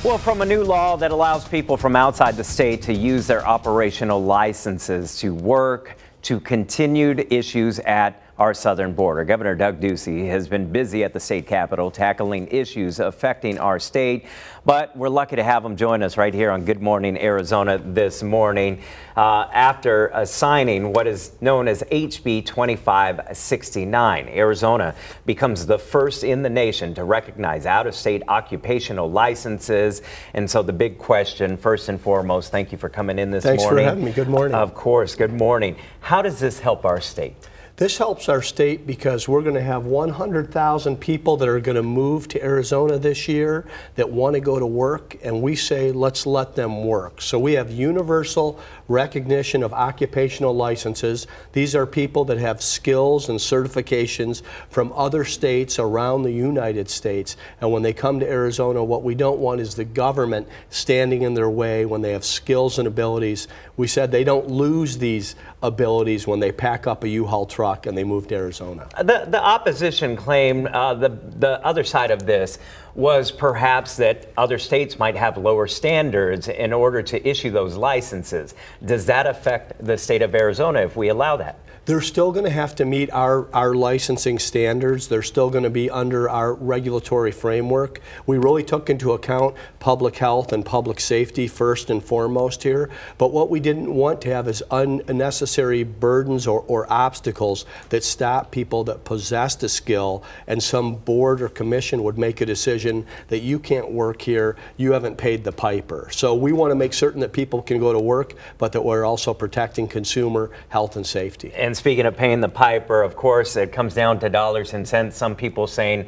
Well, from a new law that allows people from outside the state to use their operational licenses to work, to continued issues at our southern border. Governor Doug Ducey has been busy at the state capitol tackling issues affecting our state, but we're lucky to have him join us right here on Good Morning Arizona this morning after signing what is known as HB 2569. Arizona becomes the first in the nation to recognize out-of-state occupational licenses. And so the big question, first and foremost, thank you for coming in this morning. Thanks for having me. Good morning. Of course. Good morning. How does this help our state? This helps our state because we're going to have 100,000 people that are going to move to Arizona this year that want to go to work, and we say let's let them work. So we have universal recognition of occupational licenses. These are people that have skills and certifications from other states around the United States, and when they come to Arizona, what we don't want is the government standing in their way when they have skills and abilities. We said they don't lose these abilities when they pack up a U-Haul truck and they move to Arizona. The opposition claim, the other side of this was perhaps that other states might have lower standards in order to issue those licenses. Does that affect the state of Arizona if we allow that? They're still going to have to meet our licensing standards. They're still going to be under our regulatory framework. We really took into account public health and public safety first and foremost here. But what we didn't want to have is unnecessary burdens or obstacles that stop people that possessed a skill, and some board or commission would make a decision that you can't work here, you haven't paid the piper. So we want to make certain that people can go to work, but that we're also protecting consumer health and safety. And speaking of paying the piper, of course, it comes down to dollars and cents. Some people saying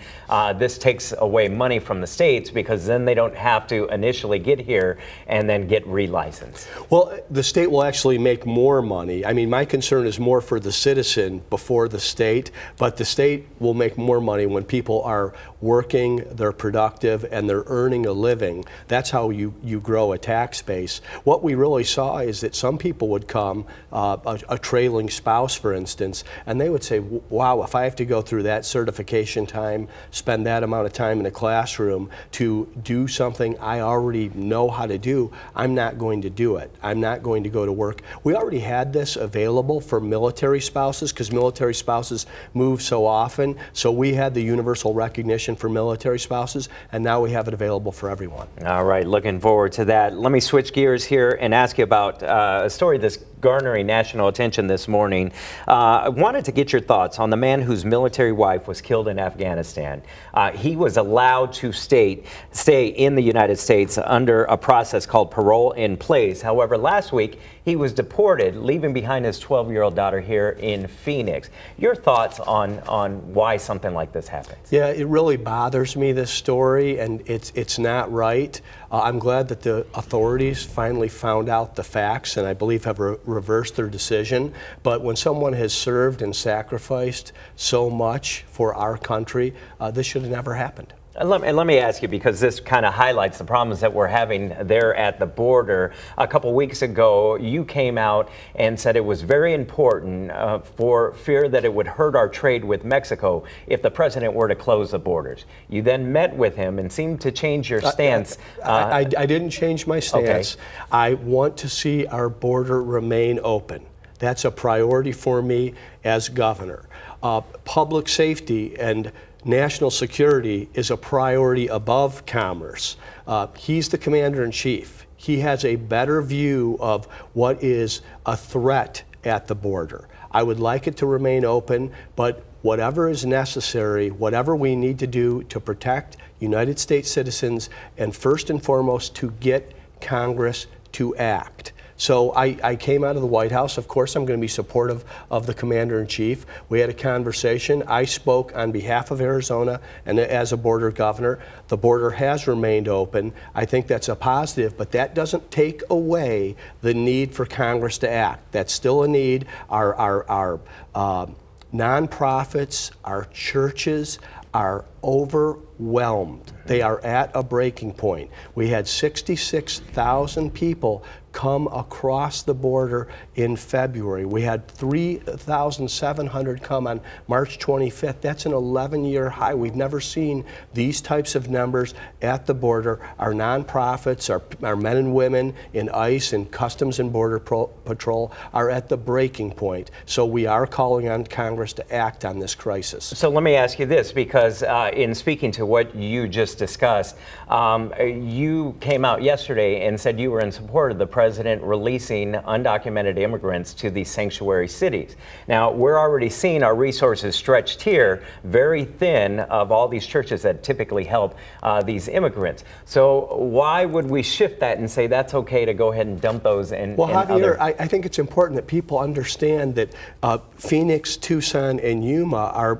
this takes away money from the states because then they don't have to initially get here and then get relicensed. Well, the state will actually make more money. I mean, my concern is more for the citizen before the state, but the state will make more money when people are working, they're productive, and they're earning a living. That's how you grow a tax base. What we really saw is that some people would come, a trailing spouse, for instance, and they would say, wow, if I have to go through that certification time, spend that amount of time in a classroom to do something I already know how to do, I'm not going to do it. I'm not going to go to work. We already had this available for military spouses because military spouses move so often. So we had the universal recognition for military spouses, and now we have it available for everyone. All right, looking forward to that. Let me switch gears here and ask you about a story that's garnering national attention this morning. I wanted to get your thoughts on the man whose military wife was killed in Afghanistan. He was allowed to stay in the United States under a process called parole in place. However, last week he was deported, leaving behind his 12-year-old daughter here in Phoenix. Your thoughts on why something like this happens? Yeah, it really bothers me, this story, and it's not right. I'm glad that the authorities finally found out the facts and I believe have reversed their decision. But when someone has served and sacrificed so much for our country, this should have never happened. And let me ask you, because this kind of highlights the problems that we're having there at the border. A couple weeks ago, you came out and said it was very important for fear that it would hurt our trade with Mexico if the president were to close the borders. You then met with him and seemed to change your stance. I didn't change my stance. Okay. I want to see our border remain open. That's a priority for me as governor. Public safety and national security is a priority above commerce. He's the commander-in-chief. He has a better view of what is a threat at the border. I would like it to remain open, but whatever is necessary, whatever we need to do to protect United States citizens, and first and foremost to get Congress to act. So I came out of the White House. Of course, I'm going to be supportive of the Commander-in-Chief. We had a conversation. I spoke on behalf of Arizona and as a border governor. The border has remained open. I think that's a positive, but that doesn't take away the need for Congress to act. That's still a need. Our nonprofits, our churches, our overwhelmed. They are at a breaking point. We had 66,000 people come across the border in February. We had 3,700 come on March 25th. That's an 11-year high. We've never seen these types of numbers at the border. Our nonprofits, our men and women in ICE and Customs and Border Patrol are at the breaking point. So we are calling on Congress to act on this crisis. So let me ask you this, because in speaking to what you just discussed, you came out yesterday and said you were in support of the president releasing undocumented immigrants to these sanctuary cities. Now, we're already seeing our resources stretched here, very thin, of all these churches that typically help these immigrants. So why would we shift that and say that's okay to go ahead and dump those in? Well, Javier, I think it's important that people understand that Phoenix, Tucson, and Yuma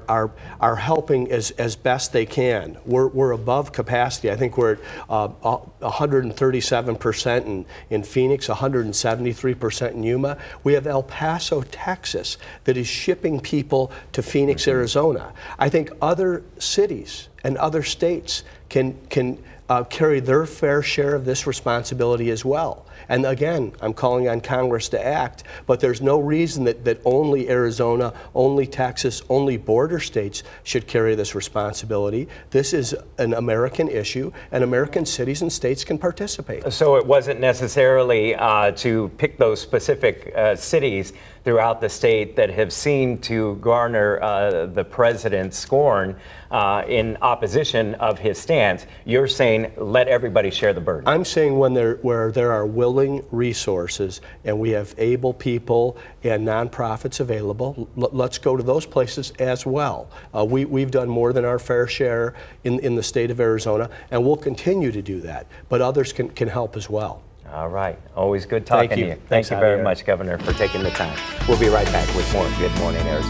are helping as best they can. We're above capacity. I think we're at 137% in Phoenix, 173% in Yuma. We have El Paso, Texas, that is shipping people to Phoenix, Arizona. I think other cities and other states can carry their fair share of this responsibility as well. And again, I'm calling on Congress to act, but there's no reason that only Arizona, only Texas, only border states should carry this responsibility. This is an American issue, and American cities and states can participate. So it wasn't necessarily to pick those specific cities throughout the state that have seemed to garner the president's scorn in opposition of his stance. You're saying let everybody share the burden. I'm saying where there are willing resources and we have able people and nonprofits available, let's go to those places as well. We've done more than our fair share in the state of Arizona, and we'll continue to do that, but others can help as well. All right. Always good talking to you. Thank you very much, Governor, for taking the time. We'll be right back with more Good Morning Arizona.